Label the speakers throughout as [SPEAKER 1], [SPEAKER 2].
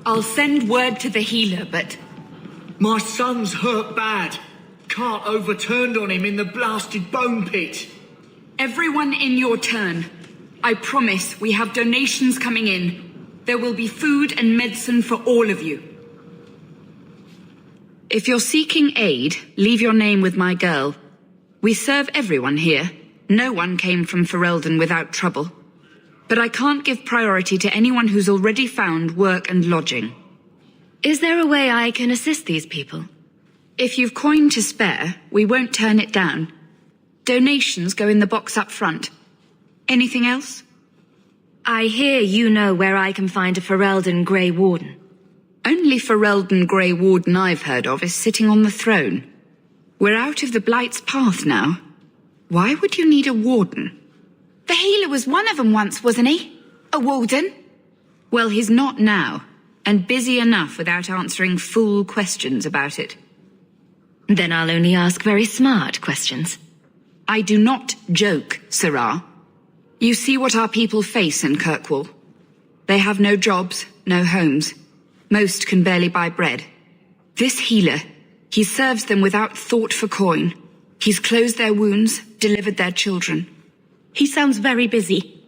[SPEAKER 1] I'll send word to the healer, but...
[SPEAKER 2] My son's hurt bad. Cart overturned on him in the blasted bone pit.
[SPEAKER 1] Everyone in your turn. I promise we have donations coming in. There will be food and medicine for all of you. If you're seeking aid, leave your name with my girl. We serve everyone here. No one came from Ferelden without trouble. But I can't give priority to anyone who's already found work and lodging.
[SPEAKER 3] Is there a way I can assist these people?
[SPEAKER 1] If you've coin to spare, we won't turn it down. Donations go in the box up front. Anything else?
[SPEAKER 3] I hear you know where I can find a Ferelden Grey Warden.
[SPEAKER 1] Only Ferelden Grey Warden I've heard of is sitting on the throne. We're out of the Blight's path now. Why would you need a warden?
[SPEAKER 4] The healer was one of them once, wasn't he? A warden?
[SPEAKER 1] Well, he's not now, and busy enough without answering fool questions about it.
[SPEAKER 3] Then I'll only ask very smart questions.
[SPEAKER 1] I do not joke, Sirrah. You see what our people face in Kirkwall. They have no jobs, no homes. Most can barely buy bread. This healer, he serves them without thought for coin. He's closed their wounds, delivered their children.
[SPEAKER 5] He sounds very busy.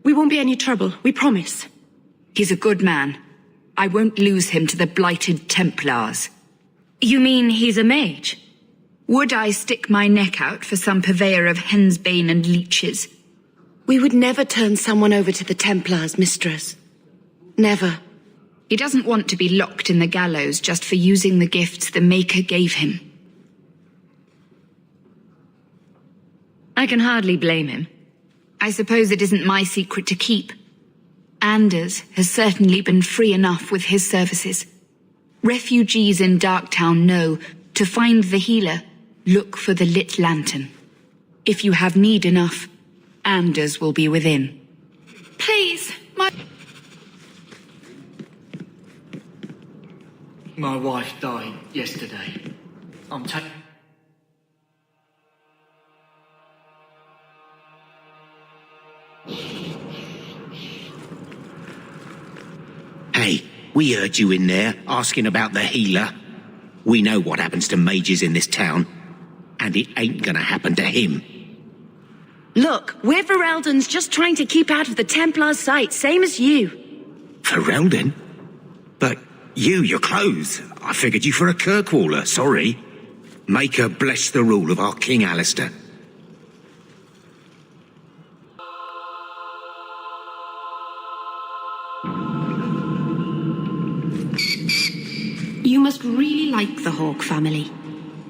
[SPEAKER 5] We won't be any trouble, we promise.
[SPEAKER 1] He's a good man. I won't lose him to the blighted Templars.
[SPEAKER 3] You mean he's a mage?
[SPEAKER 1] Would I stick my neck out for some purveyor of hensbane and leeches?
[SPEAKER 5] We would never turn someone over to the Templars, mistress. Never.
[SPEAKER 1] He doesn't want to be locked in the gallows just for using the gifts the Maker gave him.
[SPEAKER 3] I can hardly blame him.
[SPEAKER 1] I suppose it isn't my secret to keep. Anders has certainly been free enough with his services. Refugees in Darktown know to find the healer, look for the lit lantern. If you have need enough, Anders will be within.
[SPEAKER 4] Please,
[SPEAKER 2] My wife died yesterday. I'm
[SPEAKER 6] Hey, we heard you in there asking about the healer. We know what happens to mages in this town, and it ain't gonna happen to him.
[SPEAKER 5] Look, we're Fereldans just trying to keep out of the Templars' sight, same as you.
[SPEAKER 6] Ferelden? But your clothes. I figured you for a Kirkwaller, sorry. Maker bless the rule of our King Alistair.
[SPEAKER 5] You must really like the Hawke family.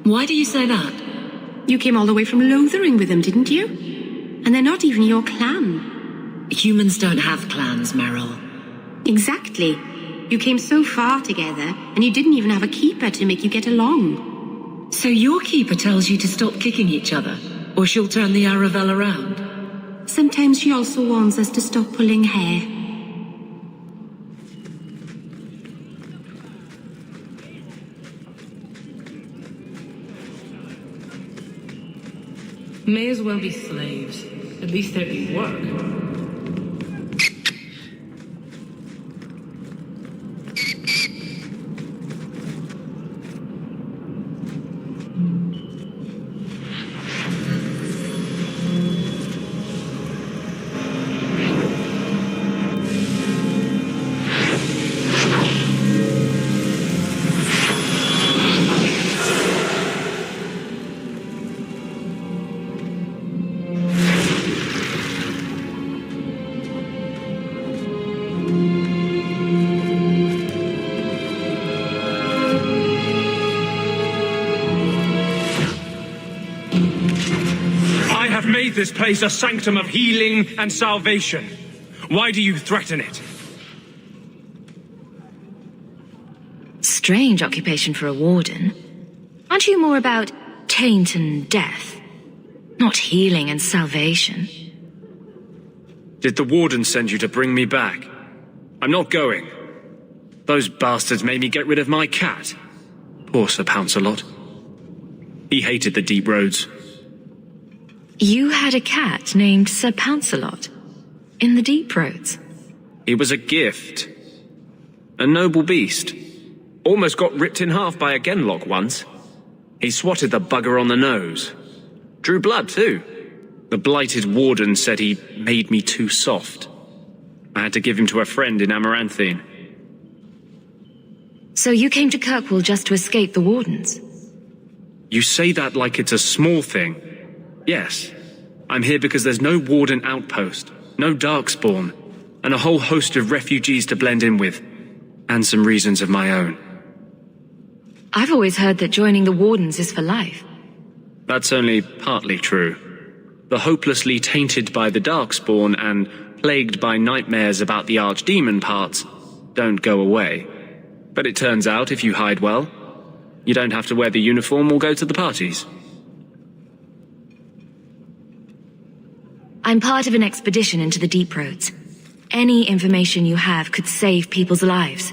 [SPEAKER 7] Why do you say that?
[SPEAKER 5] You came all the way from Lothering with them, didn't you? And they're not even your clan.
[SPEAKER 7] Humans don't have clans, Meryl.
[SPEAKER 5] Exactly. You came so far together, and you didn't even have a keeper to make you get along.
[SPEAKER 7] So your keeper tells you to stop kicking each other, or she'll turn the Aravel around?
[SPEAKER 5] Sometimes she also warns us to stop pulling hair.
[SPEAKER 7] May as well be slaves. At least there'd be work.
[SPEAKER 8] Made this place a sanctum of healing and salvation. Why do you threaten it?
[SPEAKER 3] Strange occupation for a warden. Aren't you more about taint and death? Not healing and salvation.
[SPEAKER 8] Did the warden send you to bring me back? I'm not going. Those bastards made me get rid of my cat. Poor Sir Pouncelot. He hated the deep roads.
[SPEAKER 3] You had a cat named Sir Pouncelot in the deep roads.
[SPEAKER 8] It was a gift. A noble beast. Almost got ripped in half by a genlock once. He swatted the bugger on the nose. Drew blood, too. The blighted warden said he made me too soft. I had to give him to a friend in Amaranthine.
[SPEAKER 3] So you came to Kirkwall just to escape the wardens?
[SPEAKER 8] You say that like it's a small thing. Yes. I'm here because there's no warden outpost, no darkspawn, and a whole host of refugees to blend in with. And some reasons of my own.
[SPEAKER 3] I've always heard that joining the wardens is for life.
[SPEAKER 8] That's only partly true. The hopelessly tainted by the darkspawn and plagued by nightmares about the archdemon parts don't go away. But it turns out if you hide well, you don't have to wear the uniform or go to the parties.
[SPEAKER 3] I'm part of an expedition into the Deep Roads. Any information you have could save people's lives.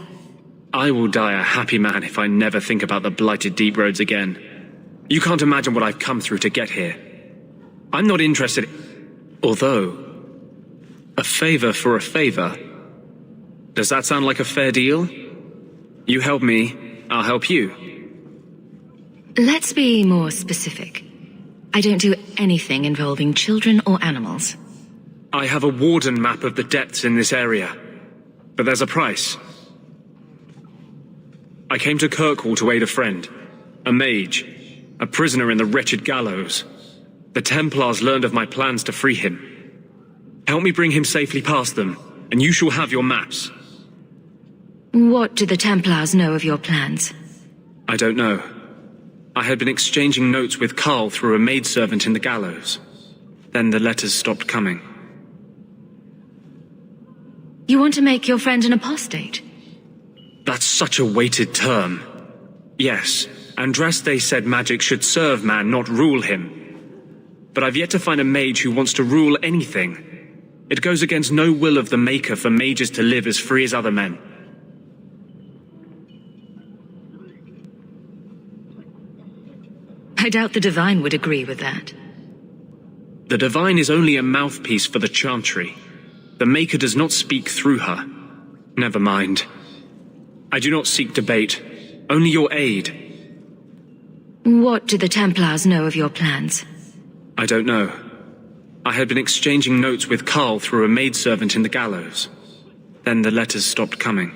[SPEAKER 8] I will die a happy man if I never think about the blighted Deep Roads again. You can't imagine what I've come through to get here. I'm not interested. Although, a favor for a favor. Does that sound like a fair deal? You help me, I'll help you.
[SPEAKER 3] Let's be more specific. I don't do anything involving children or animals.
[SPEAKER 8] I have a warden map of the depths in this area. But there's a price. I came to Kirkwall to aid a friend. A mage. A prisoner in the wretched gallows. The Templars learned of my plans to free him. Help me bring him safely past them, and you shall have your maps.
[SPEAKER 3] What do the Templars know of your plans?
[SPEAKER 8] I don't know. I had been exchanging notes with Carl through a maidservant in the gallows. Then the letters stopped coming.
[SPEAKER 3] You want to make your friend an apostate?
[SPEAKER 8] That's such a weighted term. Yes, Andraste said magic should serve man, not rule him. But I've yet to find a mage who wants to rule anything. It goes against no will of the Maker for mages to live as free as other men.
[SPEAKER 3] I doubt the Divine would agree with that.
[SPEAKER 8] The Divine is only a mouthpiece for the Chantry. The Maker does not speak through her. Never mind. I do not seek debate, only your aid.
[SPEAKER 3] What do the Templars know of your plans?
[SPEAKER 8] I don't know. I had been exchanging notes with Carl through a maidservant in the gallows. Then the letters stopped coming.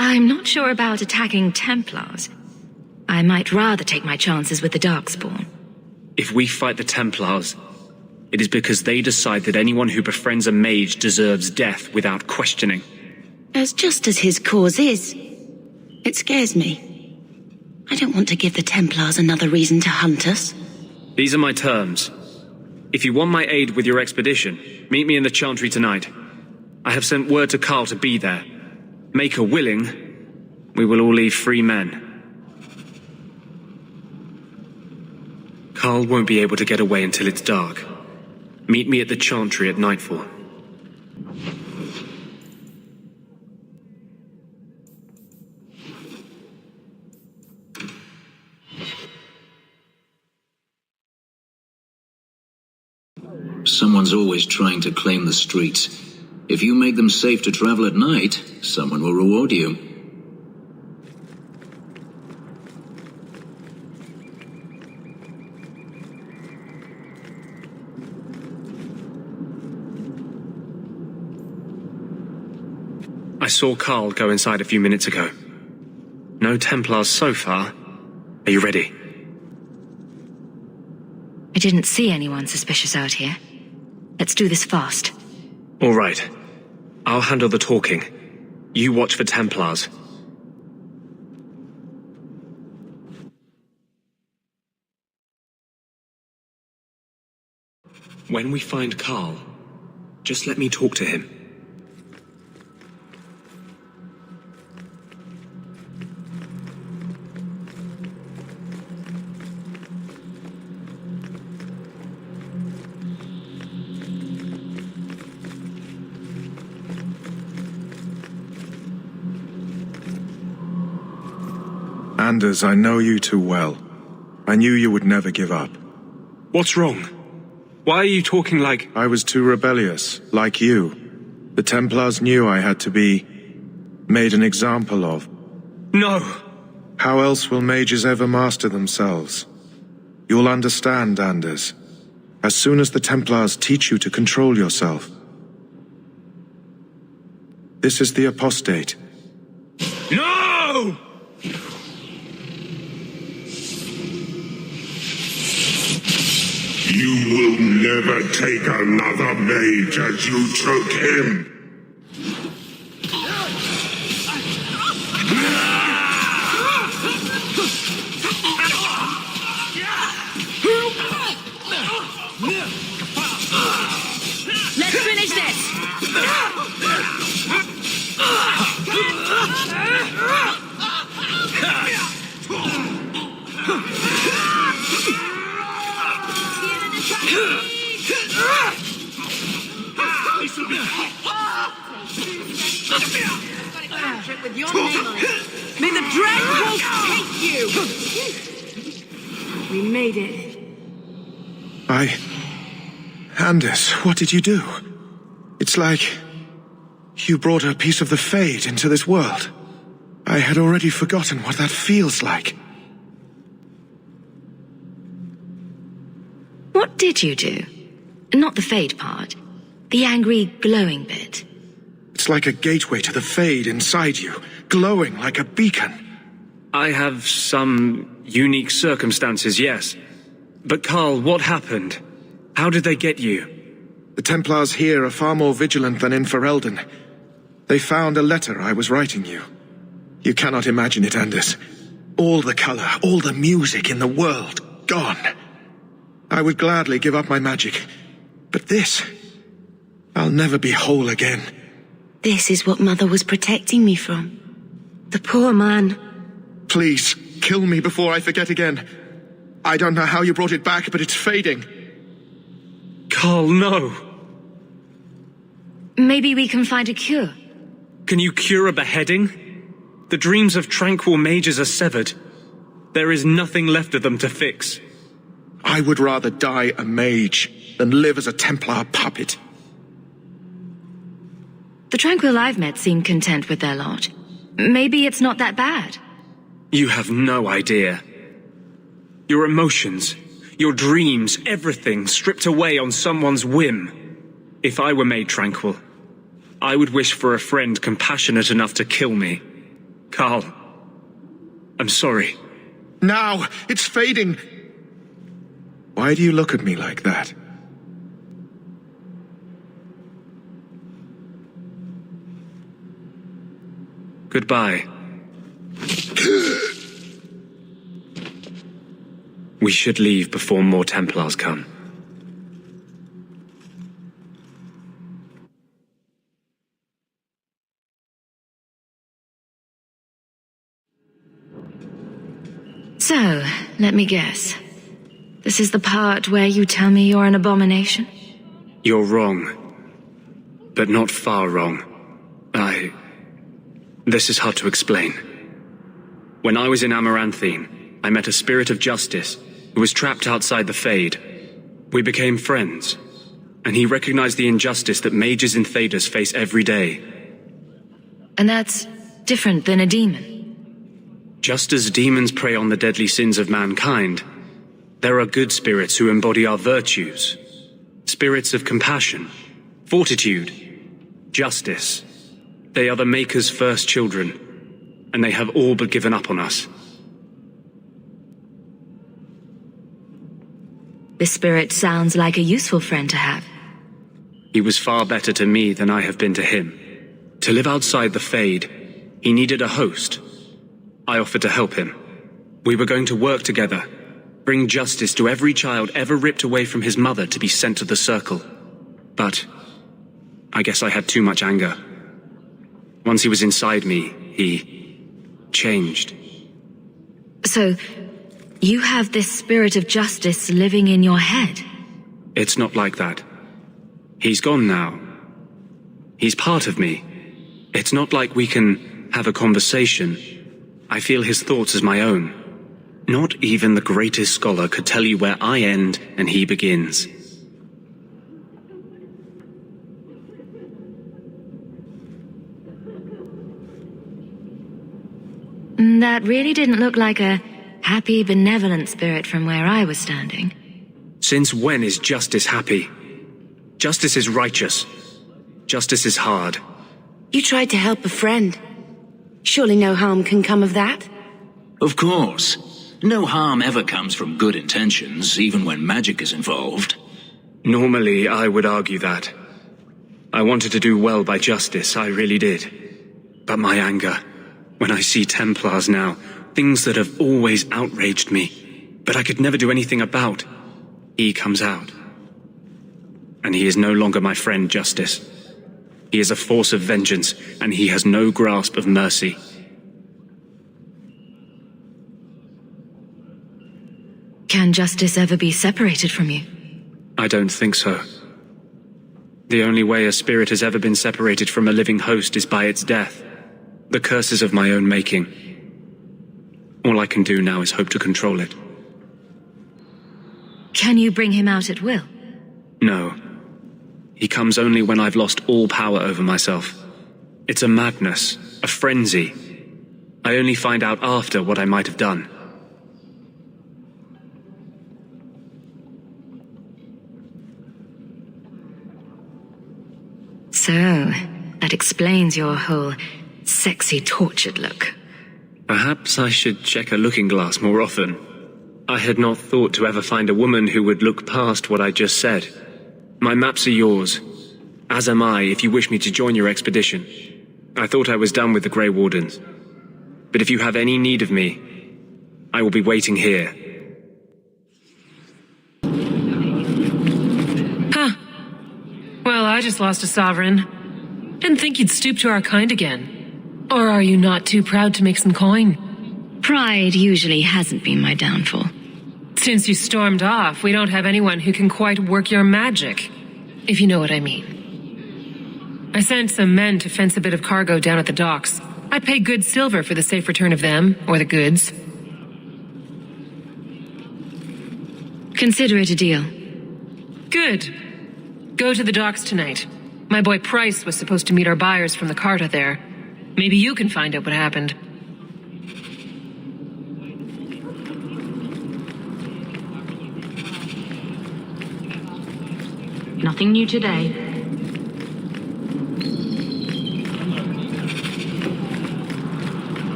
[SPEAKER 3] I'm not sure about attacking Templars. I might rather take my chances with the Darkspawn.
[SPEAKER 8] If we fight the Templars, it is because they decide that anyone who befriends a mage deserves death without questioning.
[SPEAKER 5] As just as his cause is. It scares me. I don't want to give the Templars another reason to hunt us.
[SPEAKER 8] These are my terms. If you want my aid with your expedition, meet me in the Chantry tonight. I have sent word to Carl to be there. Maker willing, we will all leave free men. Carl won't be able to get away until it's dark. Meet me at the Chantry at nightfall.
[SPEAKER 9] Someone's always trying to claim the streets. If you make them safe to travel at night, someone will reward you.
[SPEAKER 8] I saw Carl go inside a few minutes ago. No Templars so far. Are you ready?
[SPEAKER 3] I didn't see anyone suspicious out here. Let's do this fast.
[SPEAKER 8] All right. I'll handle the talking. You watch for Templars. When we find Carl, just let me talk to him.
[SPEAKER 10] Anders, I know you too well. I knew you would never give up.
[SPEAKER 8] What's wrong? Why are you talking like...
[SPEAKER 10] I was too rebellious, like you. The Templars knew I had to be made an example of.
[SPEAKER 8] No!
[SPEAKER 10] How else will mages ever master themselves? You'll understand, Anders. As soon as the Templars teach you to control yourself. This is the apostate.
[SPEAKER 8] No!
[SPEAKER 11] You will never take another mage as you took him.
[SPEAKER 3] Let's finish this!
[SPEAKER 4] With your name on it. May the dread wolf take you! We made it.
[SPEAKER 10] Anders, what did you do? It's like you brought a piece of the Fade into this world. I had already forgotten what that feels like.
[SPEAKER 3] What did you do? Not the Fade part. The angry, glowing bit.
[SPEAKER 10] It's like a gateway to the Fade inside you, glowing like a beacon.
[SPEAKER 8] I have some unique circumstances, yes. But Carl, what happened? How did they get you?
[SPEAKER 10] The Templars here are far more vigilant than in Ferelden. They found a letter I was writing you. You cannot imagine it, Anders. All the color, all the music in the world, gone. I would gladly give up my magic. But this... I'll never be whole again.
[SPEAKER 5] This is what Mother was protecting me from. The poor man.
[SPEAKER 10] Please, kill me before I forget again. I don't know how you brought it back, but it's fading.
[SPEAKER 8] Carl, no!
[SPEAKER 3] Maybe we can find a cure.
[SPEAKER 8] Can you cure a beheading? The dreams of tranquil mages are severed. There is nothing left of them to fix.
[SPEAKER 10] I would rather die a mage than live as a Templar puppet.
[SPEAKER 3] The Tranquil I've met seem content with their lot. Maybe it's not that bad.
[SPEAKER 8] You have no idea. Your emotions, your dreams, everything stripped away on someone's whim. If I were made tranquil, I would wish for a friend compassionate enough to kill me. Carl, I'm sorry.
[SPEAKER 10] Now, it's fading. Why do you look at me like that?
[SPEAKER 8] Goodbye. We should leave before more Templars come.
[SPEAKER 3] So, let me guess. This is the part where you tell me you're an abomination?
[SPEAKER 8] You're wrong. But not far wrong. This is hard to explain. When I was in Amaranthine, I met a spirit of justice who was trapped outside the Fade. We became friends, and he recognized the injustice that mages and Thaders face every day.
[SPEAKER 3] And that's different than a demon.
[SPEAKER 8] Just as demons prey on the deadly sins of mankind, there are good spirits who embody our virtues. Spirits of compassion, fortitude, justice. They are the Maker's first children, and they have all but given up on us.
[SPEAKER 3] This spirit sounds like a useful friend to have.
[SPEAKER 8] He was far better to me than I have been to him. To live outside the Fade, he needed a host. I offered to help him. We were going to work together, bring justice to every child ever ripped away from his mother to be sent to the Circle. But I guess I had too much anger. Once he was inside me, he changed.
[SPEAKER 3] So, you have this spirit of justice living in your head?
[SPEAKER 8] It's not like that. He's gone now. He's part of me. It's not like we can have a conversation. I feel his thoughts as my own. Not even the greatest scholar could tell you where I end and he begins.
[SPEAKER 3] That really didn't look like a happy, benevolent spirit from where I was standing.
[SPEAKER 8] Since when is justice happy? Justice is righteous. Justice is hard.
[SPEAKER 5] You tried to help a friend. Surely no harm can come of that?
[SPEAKER 9] Of course. No harm ever comes from good intentions, even when magic is involved.
[SPEAKER 8] Normally, I would argue that. I wanted to do well by justice, I really did. But my anger, when I see Templars now, things that have always outraged me, but I could never do anything about, he comes out. And he is no longer my friend, Justice. He is a force of vengeance, and he has no grasp of mercy.
[SPEAKER 3] Can justice ever be separated from you?
[SPEAKER 8] I don't think so. The only way a spirit has ever been separated from a living host is by its death. The curse is of my own making. All I can do now is hope to control it.
[SPEAKER 3] Can you bring him out at will?
[SPEAKER 8] No. He comes only when I've lost all power over myself. It's a madness, a frenzy. I only find out after what I might have done.
[SPEAKER 3] So, that explains your whole sexy, tortured look.
[SPEAKER 8] Perhaps I should check a looking glass more often. I had not thought to ever find a woman who would look past what I just said. My maps are yours, as am I if you wish me to join your expedition. I thought I was done with the Grey Wardens. But if you have any need of me, I will be waiting here.
[SPEAKER 7] Huh. Well, I just lost a sovereign. Didn't think you'd stoop to our kind again. Or are you not too proud to make some coin?
[SPEAKER 3] Pride usually hasn't been my downfall.
[SPEAKER 7] Since you stormed off, we don't have anyone who can quite work your magic, if you know what I mean. I sent some men to fence a bit of cargo down at the docks. I'd pay good silver for the safe return of them, or the goods.
[SPEAKER 3] Consider it a deal.
[SPEAKER 7] Good. Go to the docks tonight. My boy Price was supposed to meet our buyers from the Carta there. Maybe you can find out what happened.
[SPEAKER 1] Nothing new today.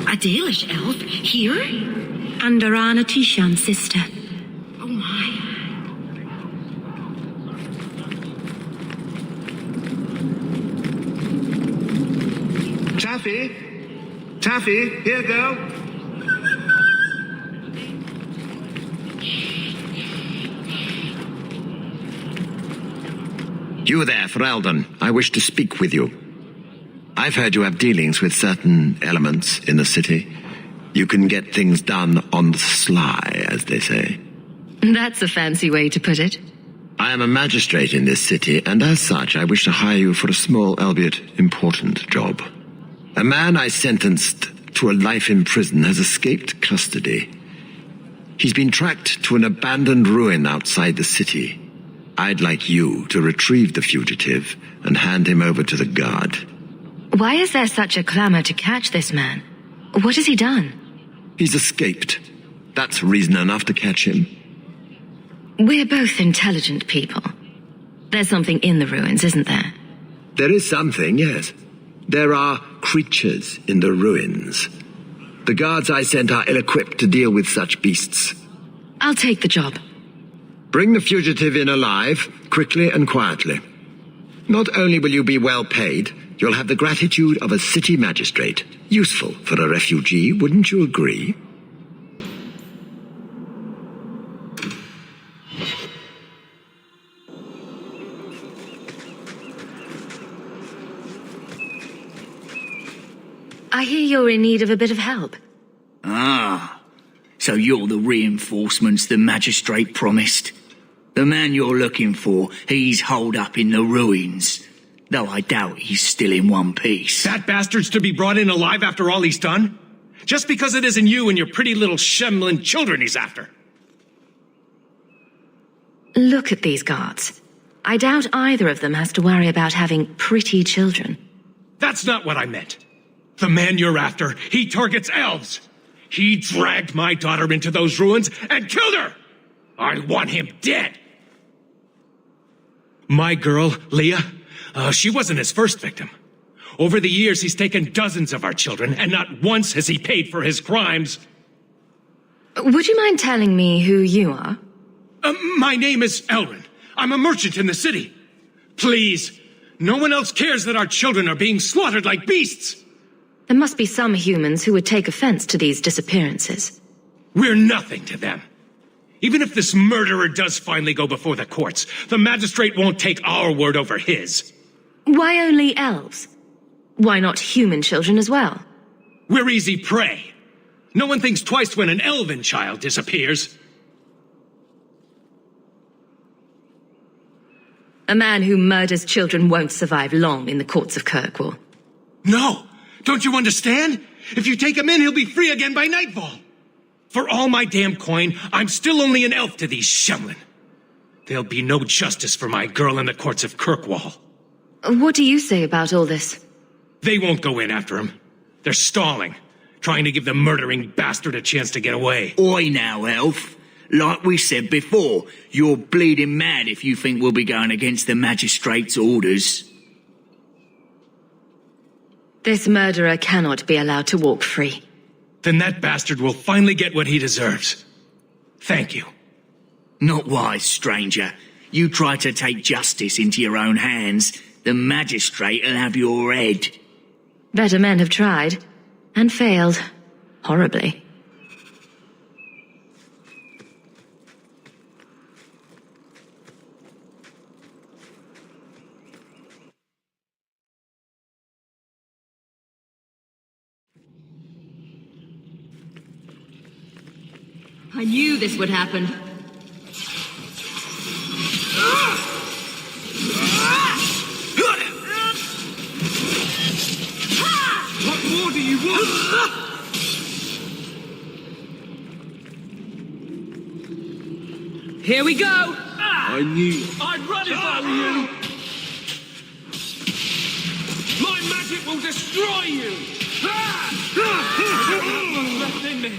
[SPEAKER 5] A Dalish elf here?
[SPEAKER 3] Under Anna Tishan's sister.
[SPEAKER 5] Oh my.
[SPEAKER 2] Taffy? Taffy, here, girl.
[SPEAKER 12] You there, Ferelden. I wish to speak with you. I've heard you have dealings with certain elements in the city. You can get things done on the sly, as they say.
[SPEAKER 3] That's a fancy way to put it.
[SPEAKER 12] I am a magistrate in this city, and as such, I wish to hire you for a small, albeit important, job. A man I sentenced to a life in prison has escaped custody. He's been tracked to an abandoned ruin outside the city. I'd like you to retrieve the fugitive and hand him over to the guard.
[SPEAKER 3] Why is there such a clamor to catch this man? What has he done?
[SPEAKER 12] He's escaped. That's reason enough to catch him.
[SPEAKER 3] We're both intelligent people. There's something in the ruins, isn't there?
[SPEAKER 12] There is something, yes. There are creatures in the ruins. The guards I sent are ill-equipped to deal with such beasts.
[SPEAKER 3] I'll take the job.
[SPEAKER 12] Bring the fugitive in alive, quickly and quietly. Not only will you be well paid, you'll have the gratitude of a city magistrate. Useful for a refugee, wouldn't you agree?
[SPEAKER 3] I hear you're in need of a bit of help.
[SPEAKER 2] Ah, so you're the reinforcements the magistrate promised. The man you're looking for, he's holed up in the ruins. Though I doubt he's still in one piece.
[SPEAKER 6] That bastard's to be brought in alive after all he's done?
[SPEAKER 13] Just because it isn't you and your pretty little shemlin children he's after.
[SPEAKER 3] Look at these guards. I doubt either of them has to worry about having pretty children.
[SPEAKER 13] That's not what I meant. The man you're after, he targets elves. He dragged my daughter into those ruins and killed her. I want him dead. My girl, Leah, she wasn't his first victim. Over the years, he's taken dozens of our children, and not once has he paid for his crimes.
[SPEAKER 3] Would you mind telling me who you are?
[SPEAKER 13] My name is Elrin. I'm a merchant in the city. Please, no one else cares that our children are being slaughtered like beasts.
[SPEAKER 3] There must be some humans who would take offense to these disappearances.
[SPEAKER 13] We're nothing to them. Even if this murderer does finally go before the courts, the magistrate won't take our word over his.
[SPEAKER 3] Why only elves? Why not human children as well?
[SPEAKER 13] We're easy prey. No one thinks twice when an elven child disappears.
[SPEAKER 3] A man who murders children won't survive long in the courts of Kirkwall.
[SPEAKER 13] No! Don't you understand? If you take him in, he'll be free again by nightfall. For all my damn coin, I'm still only an elf to these shemlin. There'll be no justice for my girl in the courts of Kirkwall.
[SPEAKER 3] What do you say about all this?
[SPEAKER 13] They won't go in after him. They're stalling, trying to give the murdering bastard a chance to get away.
[SPEAKER 2] Oi now, elf. Like we said before, you're bleeding mad if you think we'll be going against the magistrate's orders.
[SPEAKER 3] This murderer cannot be allowed to walk free.
[SPEAKER 13] Then that bastard will finally get what he deserves. Thank you.
[SPEAKER 2] Not wise, stranger. You try to take justice into your own hands, the magistrate'll have your head.
[SPEAKER 3] Better men have tried, and failed. Horribly.
[SPEAKER 4] I knew this would happen.
[SPEAKER 13] What more do you want?
[SPEAKER 4] Here we go!
[SPEAKER 13] I knew I'd run if I were you! My magic will destroy you! Nothing left in me!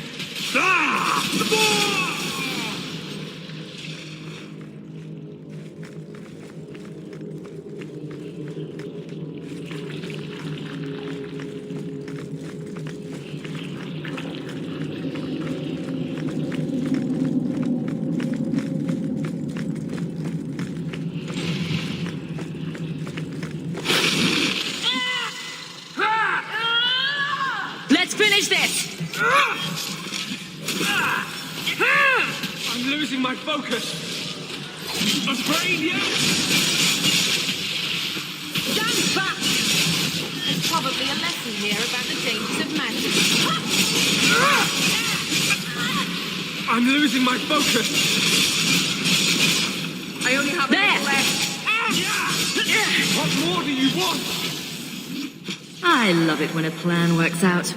[SPEAKER 4] Let's finish this!
[SPEAKER 13] I'm losing my focus. Afraid yet?
[SPEAKER 4] Stand back! There's probably a lesson here about the dangers of magic.
[SPEAKER 13] I'm losing my focus.
[SPEAKER 4] I only have a minute left.
[SPEAKER 13] What more do you want?
[SPEAKER 3] I love it when a plan works out.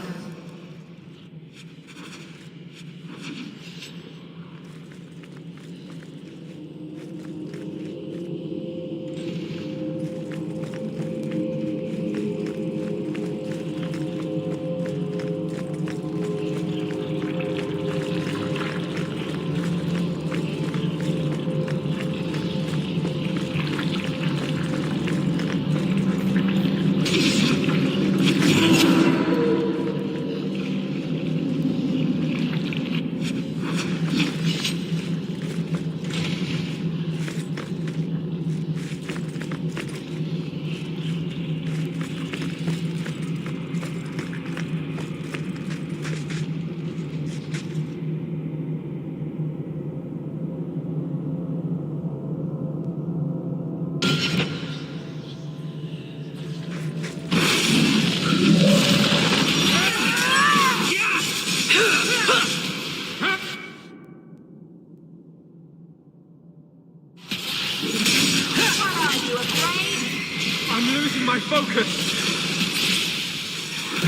[SPEAKER 13] I'm losing my focus.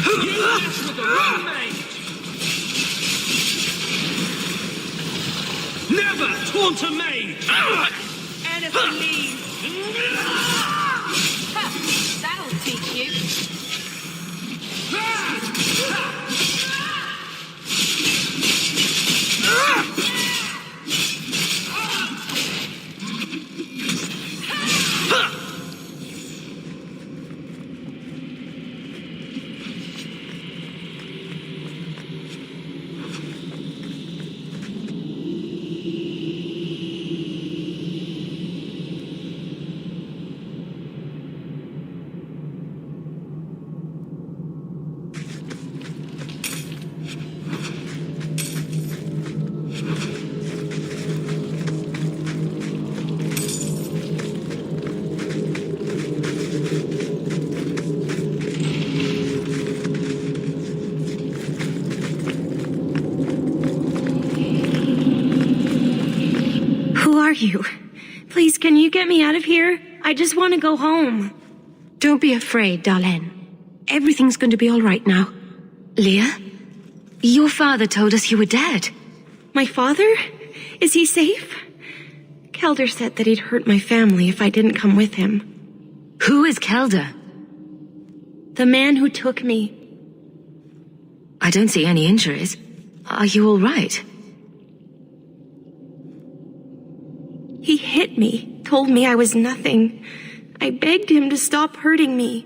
[SPEAKER 13] You mess with the wrong mage. sworn to mage!
[SPEAKER 4] Anything leave. That'll teach you.
[SPEAKER 5] Who are you? Please, can you get me out of here? I just want to go home.
[SPEAKER 3] Don't be afraid, Darlene. Everything's going to be all right now. Leah? Your father told us you were dead.
[SPEAKER 5] My father? Is he safe? Kelder said that he'd hurt my family if I didn't come with him.
[SPEAKER 3] Who is Kelder?
[SPEAKER 5] The man who took me.
[SPEAKER 3] I don't see any injuries. Are you all right?
[SPEAKER 5] He hit me, told me I was nothing. I begged him to stop hurting me.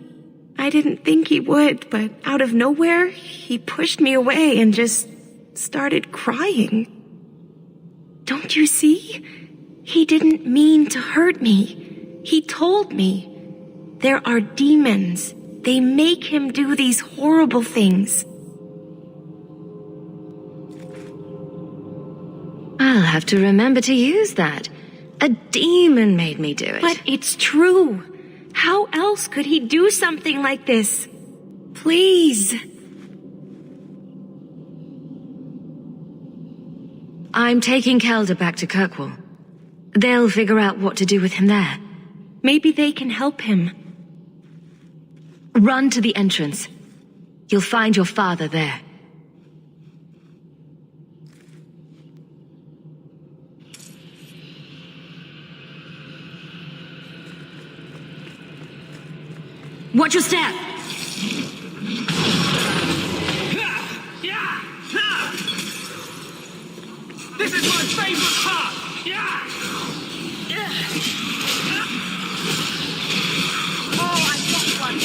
[SPEAKER 5] I didn't think he would, but out of nowhere, he pushed me away and just started crying. Don't you see? He didn't mean to hurt me. He told me. There are demons. They make him do these horrible things.
[SPEAKER 3] I'll have to remember to use that. A demon made me do it.
[SPEAKER 5] But it's true. How else could he do something like this? Please.
[SPEAKER 3] I'm taking Kelder back to Kirkwall. They'll figure out what to do with him there.
[SPEAKER 5] Maybe they can help him.
[SPEAKER 3] Run to the entrance. You'll find your father there. Watch your step!
[SPEAKER 13] This is my favorite part!
[SPEAKER 4] Oh, I got one.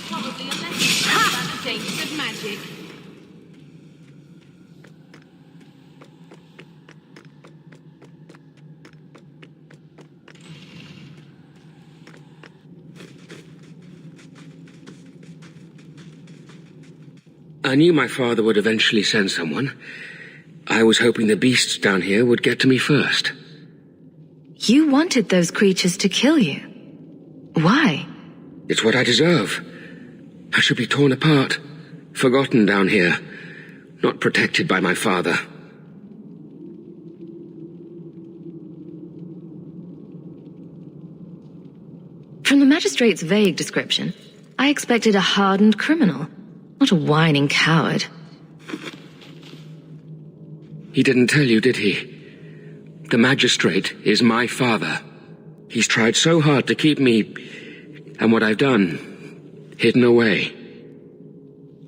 [SPEAKER 4] Probably a lesson about the dangers of magic.
[SPEAKER 14] I knew my father would eventually send someone. I was hoping the beasts down here would get to me first.
[SPEAKER 3] You wanted those creatures to kill you. Why?
[SPEAKER 14] It's what I deserve. I should be torn apart, forgotten down here, not protected by my father.
[SPEAKER 3] From the magistrate's vague description, I expected a hardened criminal, not a whining coward.
[SPEAKER 14] He didn't tell you, did he? The magistrate is my father. He's tried so hard to keep me, and what I've done, hidden away.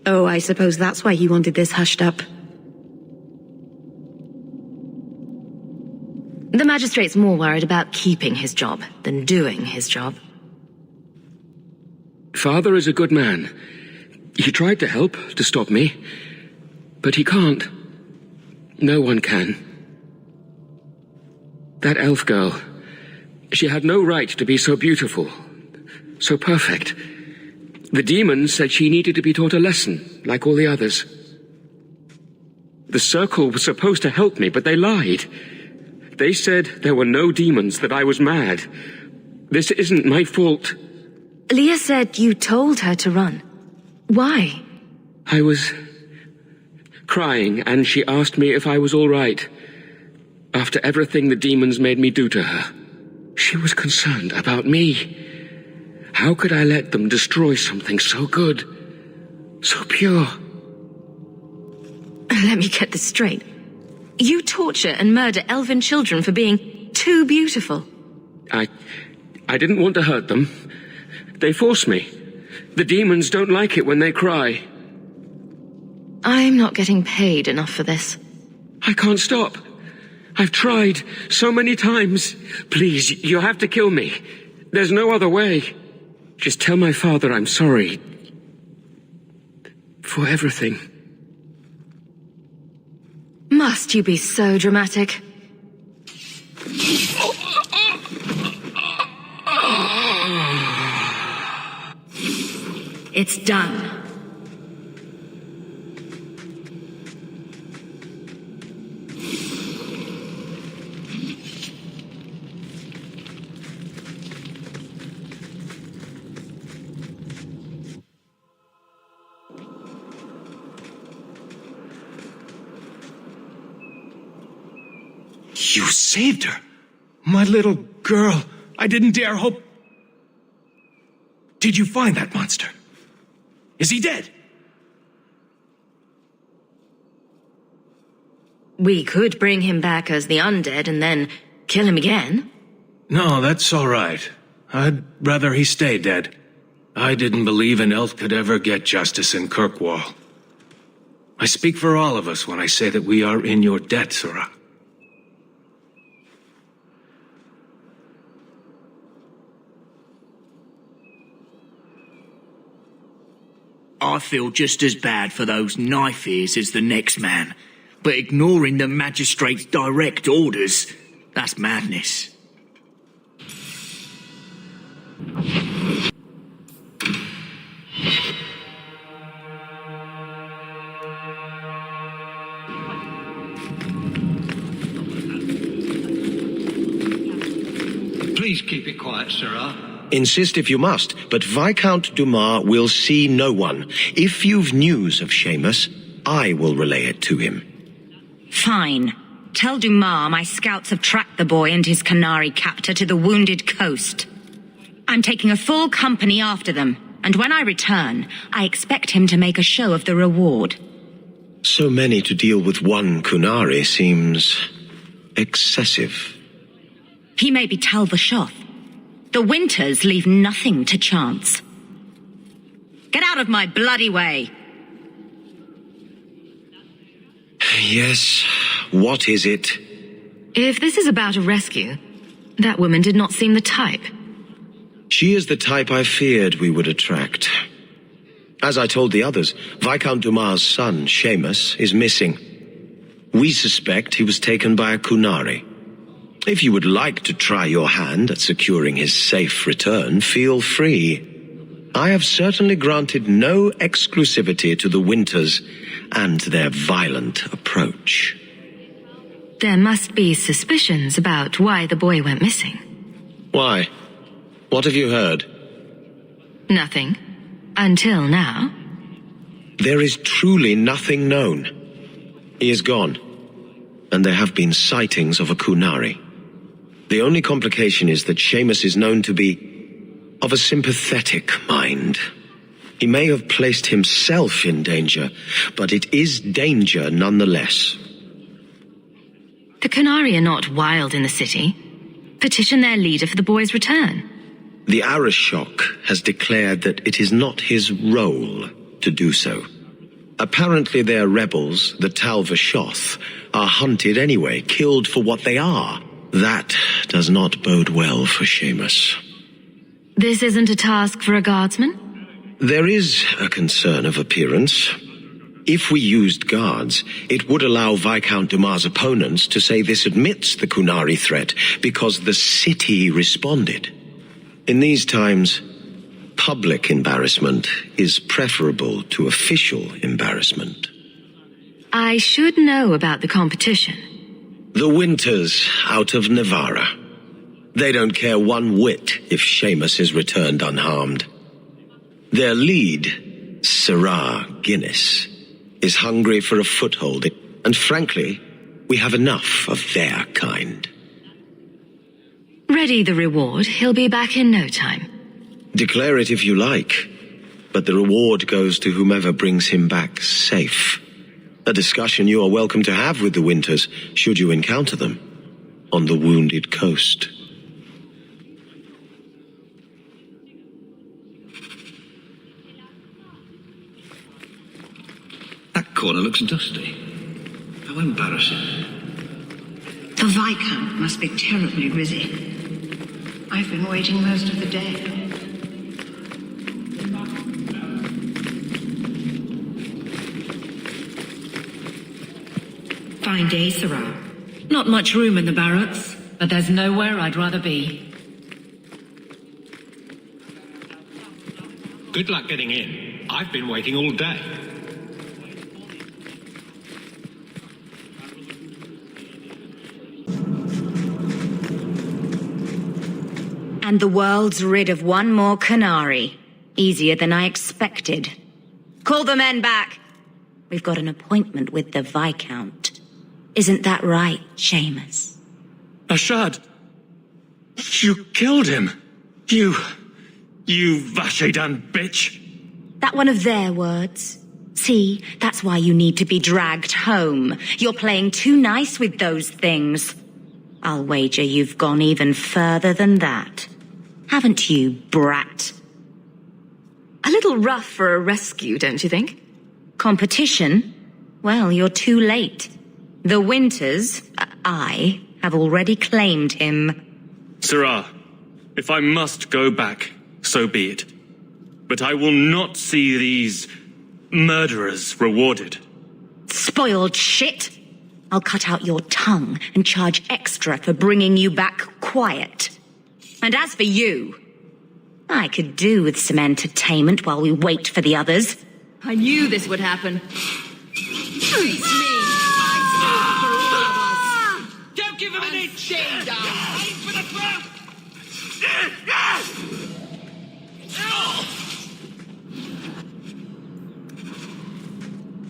[SPEAKER 5] Oh, I suppose that's why he wanted this hushed up.
[SPEAKER 3] The magistrate's more worried about keeping his job than doing his job.
[SPEAKER 14] Father is a good man. He tried to help, to stop me, but he can't. No one can. That elf girl, she had no right to be so beautiful, so perfect. The demons said she needed to be taught a lesson, like all the others. The circle was supposed to help me, but they lied. They said there were no demons, that I was mad. This isn't my fault.
[SPEAKER 3] Leah said you told her to run. Why?
[SPEAKER 14] I was crying, and she asked me if I was all right. After everything the demons made me do to her, she was concerned about me. How could I let them destroy something so good, so pure?
[SPEAKER 3] Let me get this straight. You torture and murder elven children for being too beautiful.
[SPEAKER 14] I didn't want to hurt them. They forced me. The demons don't like it when they cry.
[SPEAKER 3] I'm not getting paid enough for this.
[SPEAKER 14] I can't stop. I've tried so many times. Please, you have to kill me. There's no other way. Just tell my father I'm sorry. For everything.
[SPEAKER 3] Must you be so dramatic? It's done.
[SPEAKER 13] You saved her. My little girl. I didn't dare hope. Did you find that monster? Is he dead?
[SPEAKER 3] We could bring him back as the undead and then kill him again.
[SPEAKER 13] No, that's all right. I'd rather he stay dead. I didn't believe an elf could ever get justice in Kirkwall. I speak for all of us when I say that we are in your debt, Sirrah.
[SPEAKER 2] I feel just as bad for those knife ears as the next man, but ignoring the magistrate's direct orders, that's madness.
[SPEAKER 15] Please keep it quiet, Sirrah.
[SPEAKER 16] Insist if you must, but Viscount Dumas will see no one. If you've news of Seamus, I will relay it to him.
[SPEAKER 17] Fine. Tell Dumas my scouts have tracked the boy and his Canary captor to the Wounded Coast. I'm taking a full company after them, and when I return, I expect him to make a show of the reward.
[SPEAKER 16] So many to deal with one Kunari seems excessive.
[SPEAKER 17] He may be Tal Vashoth. The Winters leave nothing to chance. Get out of my bloody way!
[SPEAKER 16] Yes, what is it?
[SPEAKER 3] If this is about a rescue, that woman did not seem the type.
[SPEAKER 16] She is the type I feared we would attract. As I told the others, Viscount Dumas' son, Seamus, is missing. We suspect he was taken by a Kunari. If you would like to try your hand at securing his safe return, feel free. I have certainly granted no exclusivity to the Winters and their violent approach.
[SPEAKER 3] There must be suspicions about why the boy went missing.
[SPEAKER 16] Why? What have you heard?
[SPEAKER 3] Nothing. Until now.
[SPEAKER 16] There is truly nothing known. He is gone, and there have been sightings of a Kunari. The only complication is that Seamus is known to be of a sympathetic mind. He may have placed himself in danger, but it is danger nonetheless.
[SPEAKER 3] The Kunari are not wild in the city. Petition their leader for the boy's return.
[SPEAKER 16] The Arishok has declared that it is not his role to do so. Apparently their rebels, the Tal Vashoth, are hunted anyway, killed for what they are. That does not bode well for Seamus.
[SPEAKER 3] This isn't a task for a guardsman?
[SPEAKER 16] There is a concern of appearance. If we used guards, it would allow Viscount Dumas' opponents to say this admits the Kunari threat because the city responded. In these times, public embarrassment is preferable to official embarrassment.
[SPEAKER 3] I should know about the competition.
[SPEAKER 16] The Winters out of Navarra. They don't care one whit if Seamus is returned unharmed. Their lead, Sirrah Guinness, is hungry for a foothold, and frankly, we have enough of their kind.
[SPEAKER 3] Ready the reward, he'll be back in no time.
[SPEAKER 16] Declare it if you like, but the reward goes to whomever brings him back safe. A discussion you are welcome to have with the Winters, should you encounter them on the Wounded Coast.
[SPEAKER 9] That corner looks dusty. How embarrassing.
[SPEAKER 15] The Viscount must be terribly busy. I've been waiting most of the day.
[SPEAKER 17] Fine day, Sarah. Not much room in the barracks, but there's nowhere I'd rather be.
[SPEAKER 18] Good luck getting in. I've been waiting all day.
[SPEAKER 17] And the world's rid of one more Canary. Easier than I expected. Call the men back. We've got an appointment with the Viscount. Isn't that right, Seamus?
[SPEAKER 13] Ashad! You killed him! You Vashedan bitch!
[SPEAKER 17] That one of their words? See, that's why you need to be dragged home. You're playing too nice with those things. I'll wager you've gone even further than that. Haven't you, brat?
[SPEAKER 3] A little rough for a rescue, don't you think?
[SPEAKER 17] Competition? Well, you're too late. The Winters, I, have already claimed him.
[SPEAKER 8] Sarah, if I must go back, so be it. But I will not see these murderers rewarded.
[SPEAKER 17] Spoiled shit! I'll cut out your tongue and charge extra for bringing you back quiet. And as for you, I could do with some entertainment while we wait for the others.
[SPEAKER 3] I knew this would happen. Face me!
[SPEAKER 13] Don't give him an inch!
[SPEAKER 4] Stay down!
[SPEAKER 13] Aim for the throat!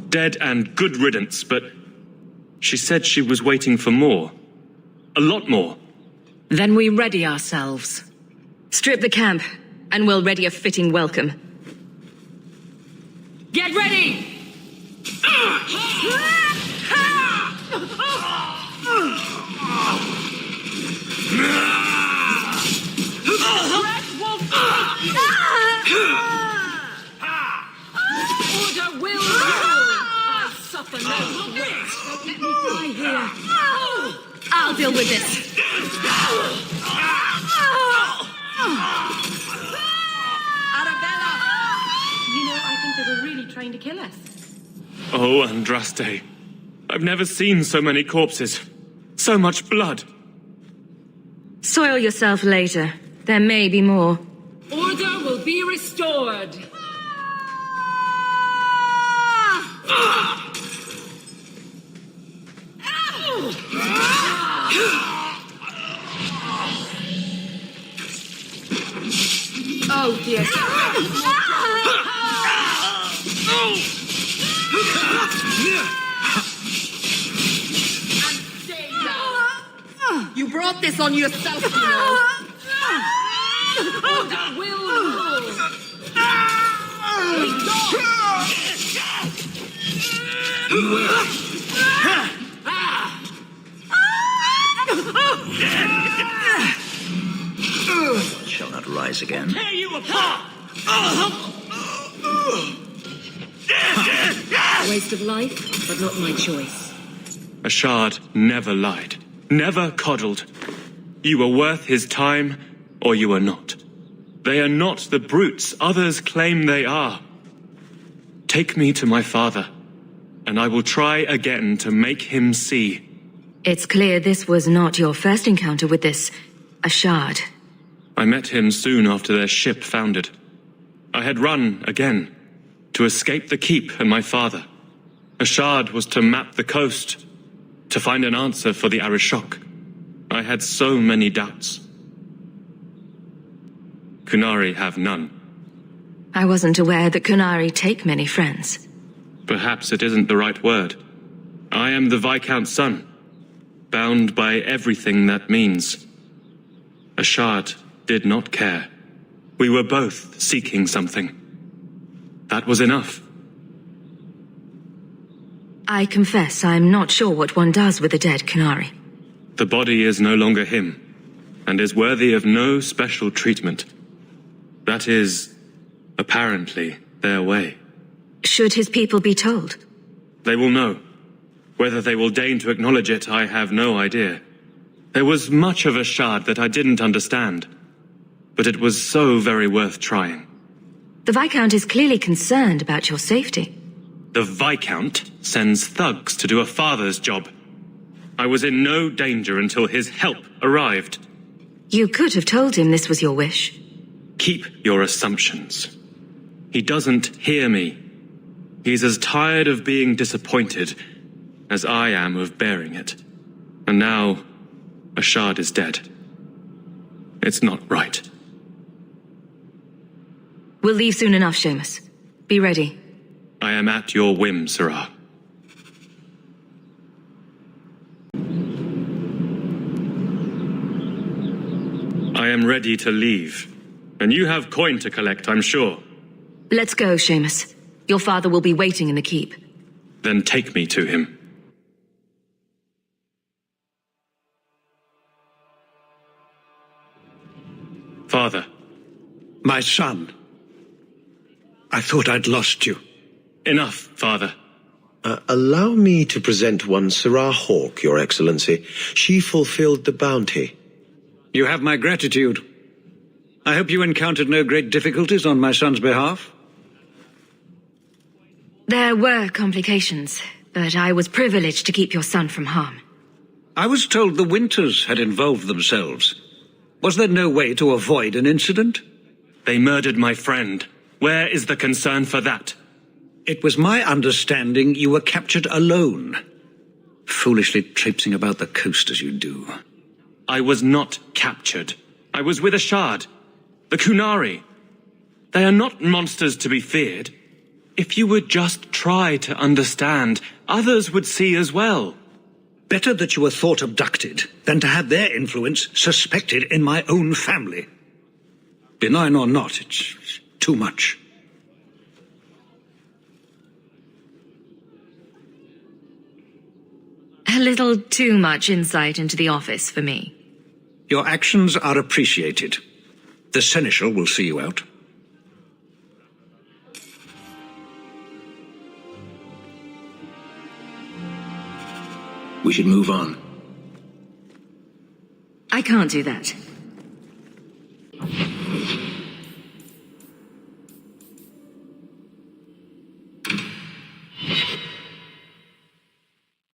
[SPEAKER 8] Dead and good riddance, but she said she was waiting for more. A lot more.
[SPEAKER 3] Then we ready ourselves. Strip the camp, and we'll ready a fitting welcome. Get ready! Order will rule! I suffer no threat. Let me die here. I'll deal with this.
[SPEAKER 4] Arabella! You know, I think they were really trying to kill us.
[SPEAKER 8] Oh, Andraste. I've never seen so many corpses. So much blood.
[SPEAKER 3] Soil yourself later. There may be more.
[SPEAKER 4] Order will be restored. Oh dear. You brought this on yourself, you know. Order will rule.
[SPEAKER 9] Shall not rise again.
[SPEAKER 13] Tear you apart!
[SPEAKER 3] Waste of life, but not my choice.
[SPEAKER 8] Ashad never lied. Never coddled. You are worth his time, or you are not. They are not the brutes others claim they are. Take me to my father, and I will try again to make him see.
[SPEAKER 3] It's clear this was not your first encounter with this Ashad.
[SPEAKER 8] I met him soon after their ship foundered. I had run again, to escape the keep and my father. Ashad was to map the coast, to find an answer for the Arishok. I had so many doubts. Kunari have none.
[SPEAKER 3] I wasn't aware that Kunari take many friends.
[SPEAKER 8] Perhaps it isn't the right word. I am the Viscount's son, bound by everything that means. Ashad did not care. We were both seeking something. That was enough.
[SPEAKER 3] I confess I'm not sure what one does with a dead Canary.
[SPEAKER 19] The body is no longer him, and is worthy of no special treatment. That is, apparently, their way.
[SPEAKER 3] Should his people be told?
[SPEAKER 19] They will know. Whether they will deign to acknowledge it, I have no idea. There was much of a shard that I didn't understand, but it was so very worth trying.
[SPEAKER 3] The Viscount is clearly concerned about your safety.
[SPEAKER 19] The Viscount sends thugs to do a father's job. I was in no danger until his help arrived.
[SPEAKER 3] You could have told him this was your wish.
[SPEAKER 19] Keep your assumptions. He doesn't hear me. He's as tired of being disappointed as I am of bearing it. And now, a shard is dead. It's not right.
[SPEAKER 3] We'll leave soon enough, Seamus. Be ready.
[SPEAKER 19] I am at your whim, Sirrah. I am ready to leave. And you have coin to collect, I'm sure.
[SPEAKER 3] Let's go, Seamus. Your father will be waiting in the keep.
[SPEAKER 19] Then take me to him. Father.
[SPEAKER 20] My son. I thought I'd lost you.
[SPEAKER 19] Enough, Father.
[SPEAKER 16] Allow me to present one Sirrah Hawke, Your Excellency. She fulfilled the bounty.
[SPEAKER 20] You have my gratitude. I hope you encountered no great difficulties on my son's behalf.
[SPEAKER 3] There were complications, but I was privileged to keep your son from harm.
[SPEAKER 20] I was told the Winters had involved themselves. Was there no way to avoid an incident?
[SPEAKER 19] They murdered my friend. Where is the concern for that?
[SPEAKER 20] It was my understanding you were captured alone. Foolishly traipsing about the coast as you do.
[SPEAKER 19] I was not captured. I was with a shard. The Kunari. They are not monsters to be feared. If you would just try to understand, others would see as well.
[SPEAKER 20] Better that you were thought abducted than to have their influence suspected in my own family. Benign or not, it's too much.
[SPEAKER 3] A little too much insight into the office for me.
[SPEAKER 20] Your actions are appreciated. The Seneschal will see you out.
[SPEAKER 9] We should move on.
[SPEAKER 3] I can't do that.